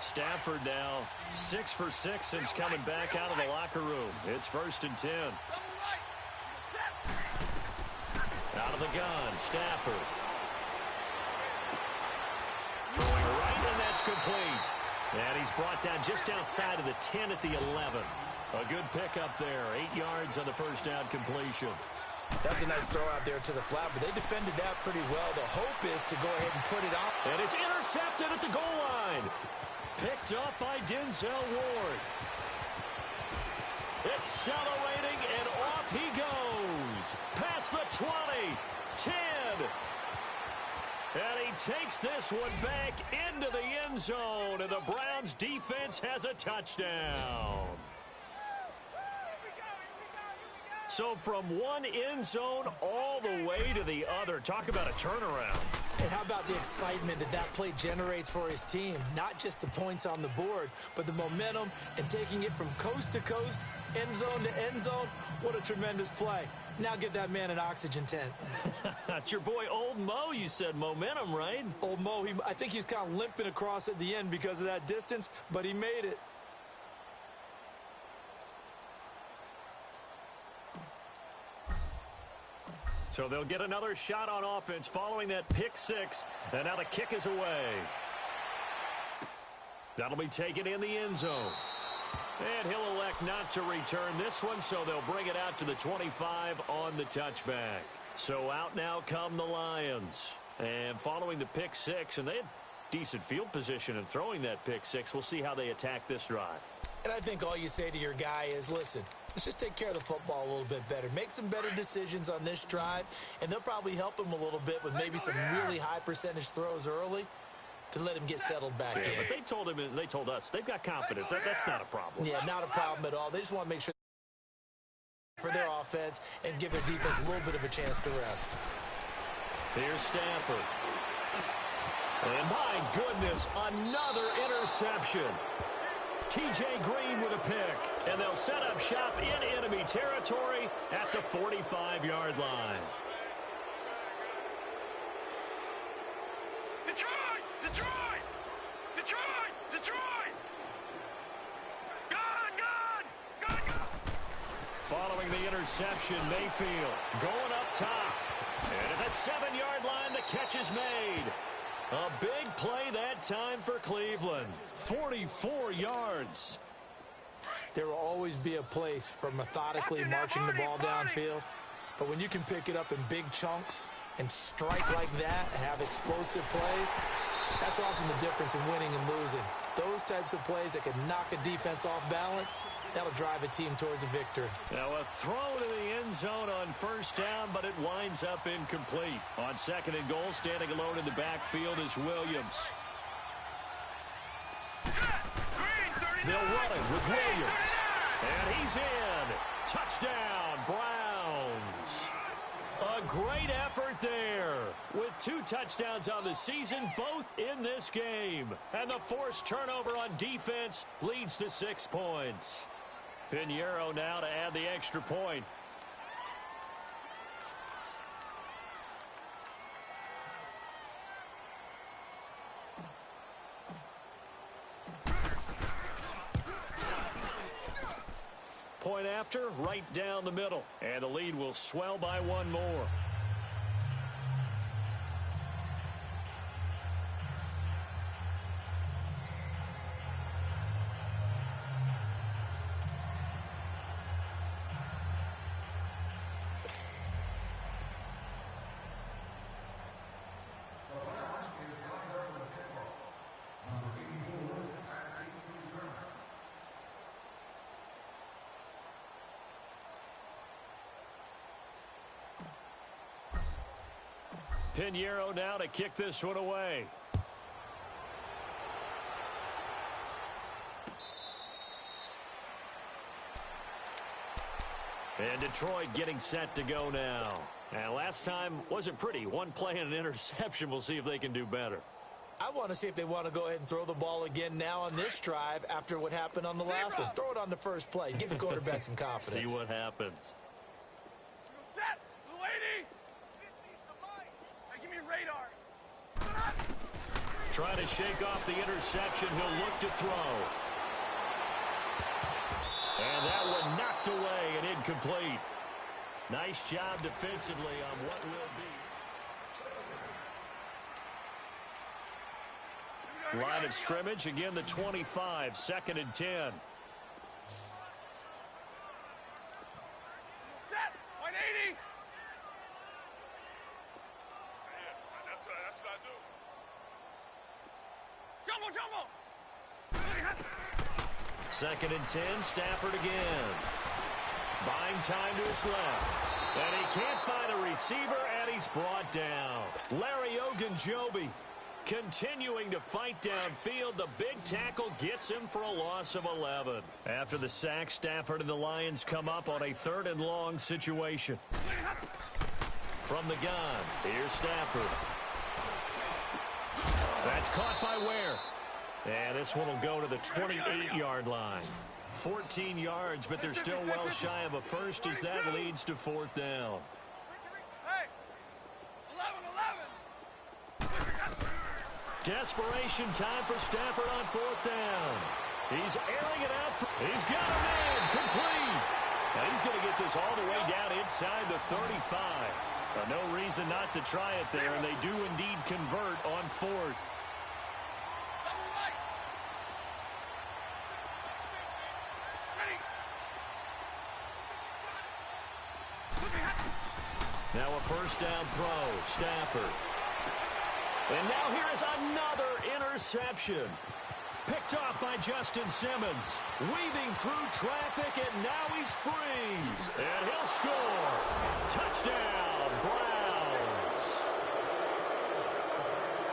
Stafford now 6 for 6 since coming back out of the locker room. It's 1st and 10. Out of the gun, Stafford. Throwing right, and that's complete. And he's brought down just outside of the 10 at the 11. A good pickup there. 8 yards on the first down completion. That's a nice throw out there to the flat, but they defended that pretty well. The hope is to go ahead and put it on. And it's intercepted at the goal line. Picked up by Denzel Ward. Accelerating, and off he goes. Past the 20, 10. And he takes this one back into the end zone, and the Browns defense has a touchdown. So from one end zone all the way to the other. Talk about a turnaround. And how about the excitement that that play generates for his team? Not just the points on the board, but the momentum and taking it from coast to coast, end zone to end zone. What a tremendous play. Now get that man an oxygen tent. It's your boy Old Mo, you said momentum, right? Old Mo, I think he's kind of limping across at the end because of that distance, but he made it. So they'll get another shot on offense following that pick six. And now the kick is away. That'll be taken in the end zone. And he'll elect not to return this one, so they'll bring it out to the 25 on the touchback. So out now come the Lions. And following the pick six, and they had decent field position in throwing that pick six. We'll see how they attack this drive. And I think all you say to your guy is, listen, let's just take care of the football a little bit better. Make some better decisions on this drive, and they'll probably help him a little bit with maybe some really high percentage throws early to let him get settled back in. But they told him, and they told us, they've got confidence. That's not a problem. Yeah, not a problem at all. They just want to make sure for their offense and give their defense a little bit of a chance to rest. Here's Stafford. And my goodness, another interception. T.J. Green with a pick, and they'll set up shop in enemy territory at the 45-yard line. Detroit! Detroit! Detroit! Detroit! Gone! Following the interception, Mayfield going up top. And at the 7-yard line, the catch is made. A big play that time for Cleveland. 44 yards. There will always be a place for methodically marching the ball downfield. But when you can pick it up in big chunks and strike like that, have explosive plays, that's often the difference in winning and losing. Those types of plays that can knock a defense off balance, that'll drive a team towards a victory. Now a throw to the end zone on first down, but it winds up incomplete. On 2nd and goal, standing alone in the backfield is Williams. They'll run it with Williams. And he's in. Touchdown, Browns. A great effort there. With 2 touchdowns on the season, both in this game. And the forced turnover on defense leads to 6 points. Pinheiro now to add the extra point. Point after, right down the middle. And the lead will swell by 1 more. Pinheiro now to kick this one away. And Detroit getting set to go now. And last time wasn't pretty. 1 play and an interception. We'll see if they can do better. I want to see if they want to go ahead and throw the ball again now on this drive after what happened on the last one. Throw it on the first play. Give the quarterback some confidence. See what happens. Set! Lady! Give me radar! Trying to shake off the interception. He'll look to throw. And that one knocked away and incomplete. Nice job defensively on what will be. Line of scrimmage, again the 25, 2nd and 10. Set. 180. That's what I do. Jumbo. 2nd and 10, Stafford again. Buying time to his left. And he can't find a receiver, and he's brought down. Larry Ogunjobi continuing to fight downfield. The big tackle gets him for a loss of 11. After the sack, Stafford and the Lions come up on a 3rd and long situation. From the gun, here's Stafford. That's caught by Ware. And this one will go to the 28-yard line. 14 yards, but they're still well shy of a first as that leads to 4th down. Hey. 11. Desperation time for Stafford on 4th down. He's airing it out. He's got a man complete. Now he's going to get this all the way down inside the 35. No reason not to try it there, and they do indeed convert on 4th. Now a 1st down throw, Stafford. And now here is another interception. Picked off by Justin Simmons. Weaving through traffic, and now he's free. And he'll score. Touchdown, Browns.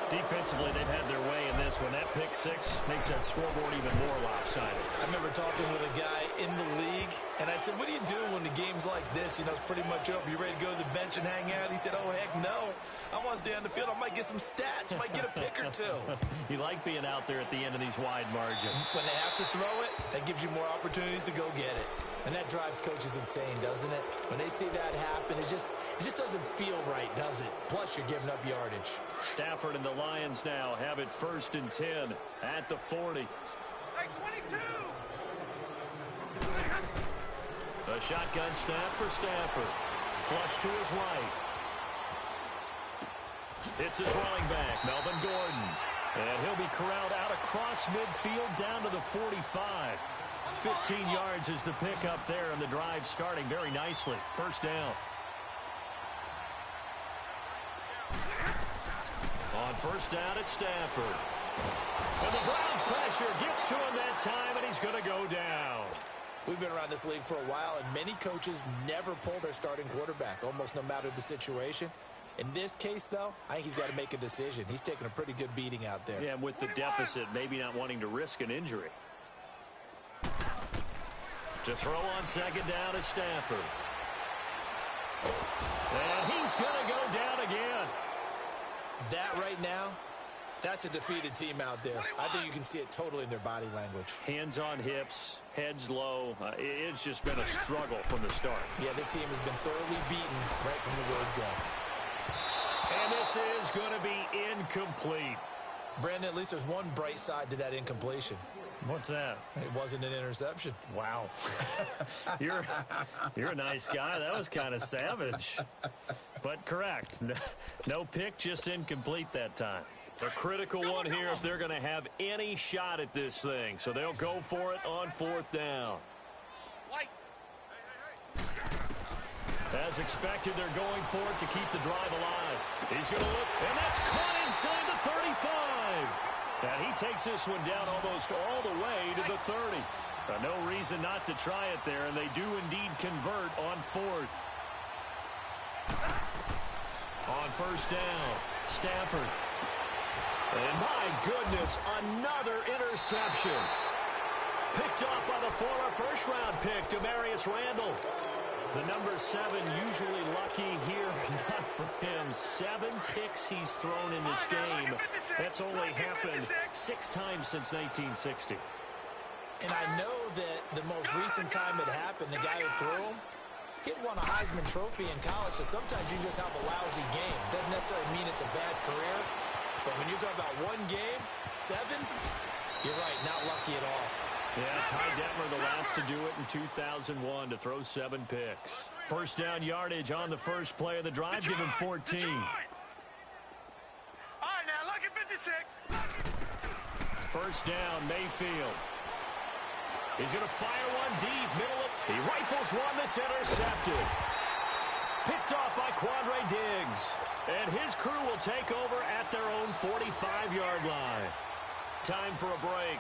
Defensively, they've had their way in this one. That pick six makes that scoreboard even more lopsided. I remember talking with a guy in the league, and I said, what do you do when the game's like this? You know, it's pretty much over. You ready to go to the bench and hang out? He said, oh, heck no. I want to stay on the field. I might get some stats. Might get a pick or two. You like being out there at the end of these wide margins. When they have to throw it, that gives you more opportunities to go get it. And that drives coaches insane, doesn't it? When they see that happen, it just doesn't feel right, does it? Plus, you're giving up yardage. Stafford and the Lions now have it 1st and 10 at the 40. Hey, 22. A shotgun snap for Stafford. Flush to his right. It's his running back, Melvin Gordon. And he'll be corralled out across midfield down to the 45. 15 yards is the pickup there, and the drive starting very nicely. 1st down. On 1st down, it's Stafford. And the Browns pressure gets to him that time, and he's going to go down. We've been around this league for a while, and many coaches never pull their starting quarterback, almost no matter the situation. In this case, though, I think he's got to make a decision. He's taking a pretty good beating out there. Yeah, and with the deficit, maybe not wanting to risk an injury. To throw on 2nd down is Stafford. And he's going to go down again. That right now, that's a defeated team out there. I think you can see it totally in their body language. Hands on hips, heads low. It's just been a struggle from the start. Yeah, this team has been thoroughly beaten right from the word go. And this is going to be incomplete. Brandon, at least there's one bright side to that incompletion. What's that? It wasn't an interception. Wow. You're a nice guy. That was kind of savage. But correct. No pick, just incomplete that time. A critical one here if they're going to have any shot at this thing. So they'll go for it on 4th down. As expected, they're going for it to keep the drive alive. He's going to look, and that's caught inside the 35. And he takes this one down almost all the way to the 30. No reason not to try it there, and they do indeed convert on 4th. On 1st down, Stafford. And my goodness, another interception. Picked off by the former first-round pick, Demarius Randall. The number 7 usually lucky here, not for him. 7 picks he's thrown in this game. That's only happened 6 times since 1960. And I know that the most recent time it happened, the guy who threw him, he had won a Heisman Trophy in college, so sometimes you just have a lousy game. Doesn't necessarily mean it's a bad career. But when you're talking about one game, 7, you're right, not lucky at all. Yeah, Ty Detmer, the last to do it in 2001, to throw 7 picks. First down yardage on the first play of the drive, give him 14. All right, now look at 56. First down, Mayfield. He's going to fire one deep, middle of... He rifles one that's intercepted. Picked off by Quandre Diggs. And his crew will take over at their own 45-yard line. Time for a break.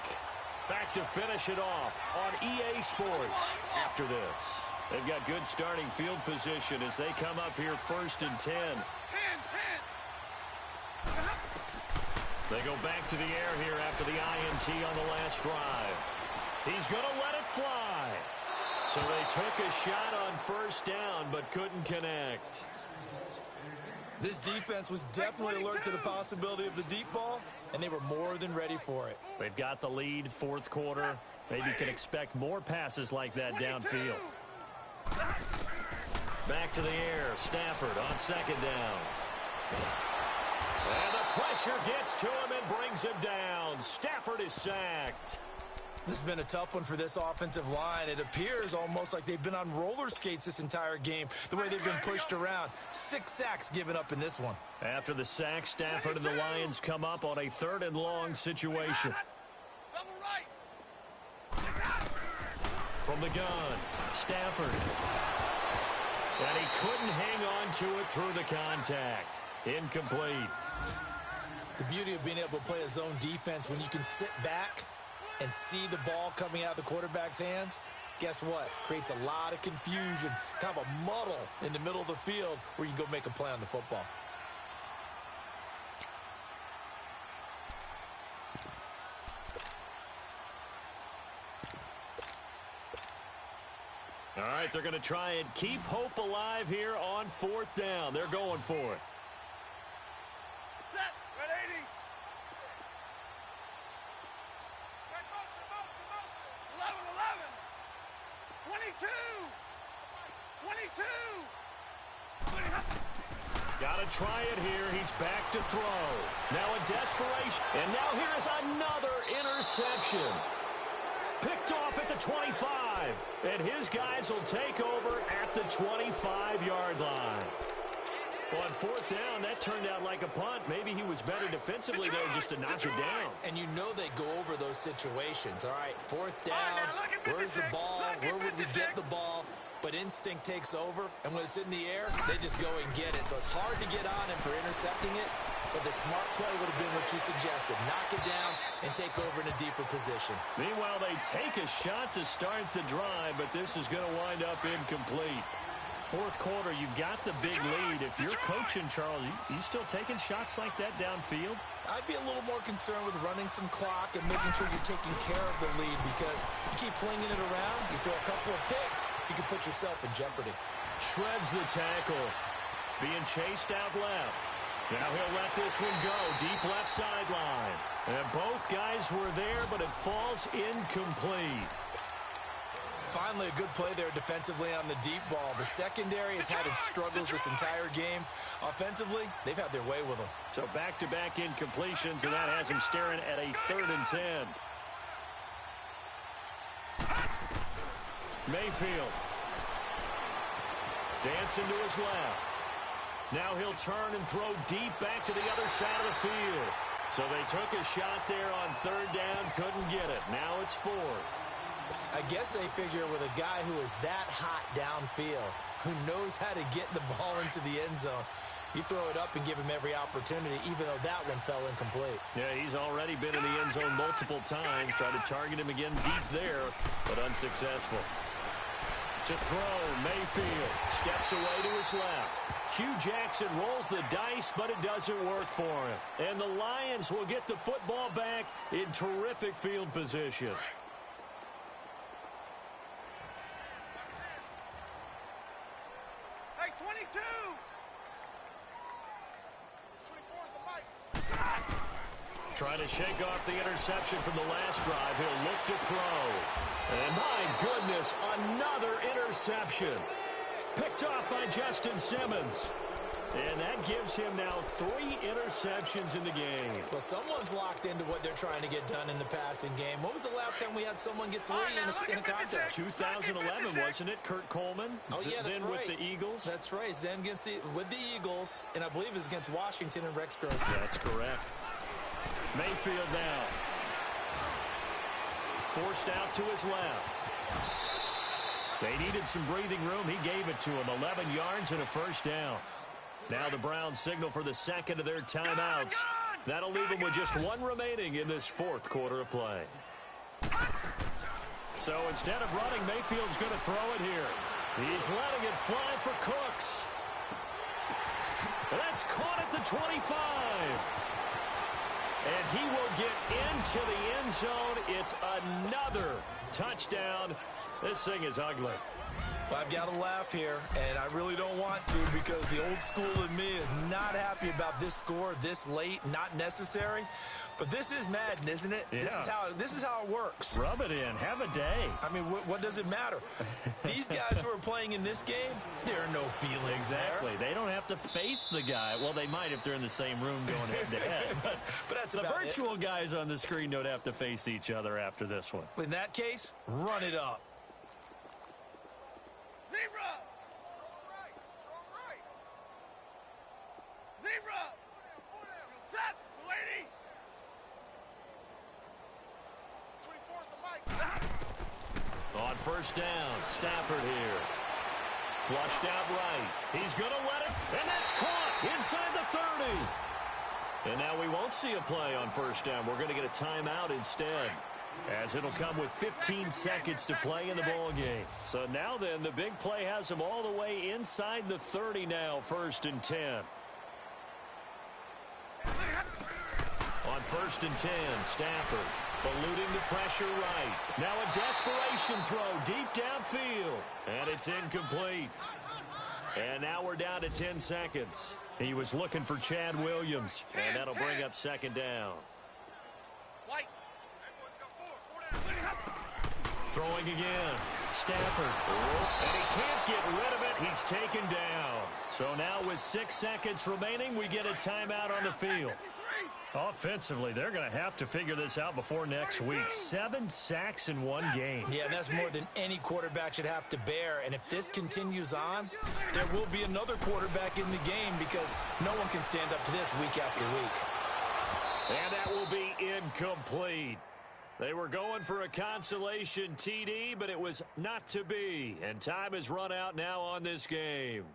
Back to finish it off on EA Sports after this. They've got good starting field position as they come up here first and 10. 10. They go back to the air here after the INT on the last drive. He's going to let it fly. So they took a shot on first down but couldn't connect. This defense was definitely alert to the possibility of the deep ball, and they were more than ready for it. They've got the lead, fourth quarter. Maybe can expect more passes like that downfield. Back to the air. Stafford on second down. And the pressure gets to him and brings him down. Stafford is sacked. This has been a tough one for this offensive line. It appears almost like they've been on roller skates this entire game, the way they've been pushed around. 6 sacks given up in this one. After the sack, Stafford and the Lions come up on a 3rd and long situation. Double right. From the gun, Stafford. And he couldn't hang on to it through the contact. Incomplete. The beauty of being able to play a zone defense when you can sit back and see the ball coming out of the quarterback's hands, guess what? Creates a lot of confusion, kind of a muddle in the middle of the field where you can go make a play on the football. All right, they're going to try and keep hope alive here on 4th down. They're going for it. Set. Red 80. Check motion. 11. 22. 22. Got to try it here. He's back to throw. Now in desperation. And now here is another interception. Picked off at the 25. And his guys will take over at the 25-yard line. Well, on 4th down, that turned out like a punt. Maybe he was better defensively there just to knock it down. And you know they go over those situations. All right, 4th down, where's the ball? Where would we get the ball? But instinct takes over, and when it's in the air, they just go and get it. So it's hard to get on him for intercepting it, but the smart play would have been what you suggested. Knock it down and take over in a deeper position. Meanwhile, they take a shot to start the drive, but this is going to wind up incomplete. 4th quarter, you've got the big lead. If you're coaching, Charles, you still taking shots like that downfield? I'd be a little more concerned with running some clock and making sure you're taking care of the lead, because you keep flinging it around, you throw a couple of picks, you can put yourself in jeopardy. Shreds the tackle. Being chased out left. Now he'll let this one go. Deep left sideline. And both guys were there, but it falls incomplete. Finally, a good play there defensively on the deep ball. The secondary has had its struggles this entire game. Offensively, they've had their way with them. So back-to-back incompletions, and that has him staring at a 3rd and 10. Mayfield. Dancing to his left. Now he'll turn and throw deep back to the other side of the field. So they took a shot there on 3rd down, couldn't get it. Now it's 4th. I guess they figure with a guy who is that hot downfield, who knows how to get the ball into the end zone, you throw it up and give him every opportunity, even though that one fell incomplete. Yeah, he's already been in the end zone multiple times. Tried to target him again deep there, but unsuccessful. To throw, Mayfield steps away to his left. Hugh Jackson rolls the dice, but it doesn't work for him. And the Lions will get the football back in terrific field position. Hey, 22. 24's the mic. Trying to shake off the interception from the last drive. He'll look to throw. And my goodness, another interception. Picked off by Justin Simmons. And that gives him now 3 interceptions in the game. Well, someone's locked into what they're trying to get done in the passing game. When was the last time we had someone get 3 in a contest? 2011, wasn't it? Kurt Coleman. Oh, yeah, that's then right. with the Eagles. That's right. Then with the Eagles, and I believe it's against Washington and Rex Grossman. That's correct. Mayfield now. Forced out to his left. They needed some breathing room. He gave it to him. 11 yards and a first down. Now the Browns signal for the second of their timeouts. That'll leave them with just 1 remaining in this 4th quarter of play. So instead of running, Mayfield's going to throw it here. He's letting it fly for Cooks. That's caught at the 25. And he will get into the end zone. It's another touchdown. This thing is ugly. Well, I've got to laugh here, and I really don't want to because the old school in me is not happy about this score this late, not necessary. But this is Madden, isn't it? Yeah. This is how it works. Rub it in. Have a day. I mean, what does it matter? These guys who are playing in this game, there are no feelings exactly. there. They don't have to face the guy. Well, they might if they're in the same room going head-to-head. But that's the about virtual guys on the screen don't have to face each other after this one. In that case, run it up. Zebra! Strong right. Strong right. Zebra! Pull down. You set, lady. 24's the mic. On first down, Stafford here. Flushed out right. He's going to let it, and that's caught inside the 30. And now we won't see a play on first down. We're going to get a timeout instead, as it'll come with 15 seconds to play in the ball game. So now then, the big play has him all the way inside the 30 now, 1st and 10. On 1st and 10, Stafford eluding the pressure right. Now a desperation throw deep downfield, and it's incomplete. And now we're down to 10 seconds. He was looking for Chad Williams, and that'll bring up 2nd down. White. Throwing again. Stafford. And he can't get rid of it. He's taken down. So now with 6 seconds remaining, we get a timeout on the field. Offensively, they're going to have to figure this out before next week. 7 sacks in 1 game. Yeah, that's more than any quarterback should have to bear. And if this continues on, there will be another quarterback in the game because no one can stand up to this week after week. And that will be incomplete. They were going for a consolation TD, but it was not to be. And time has run out now on this game.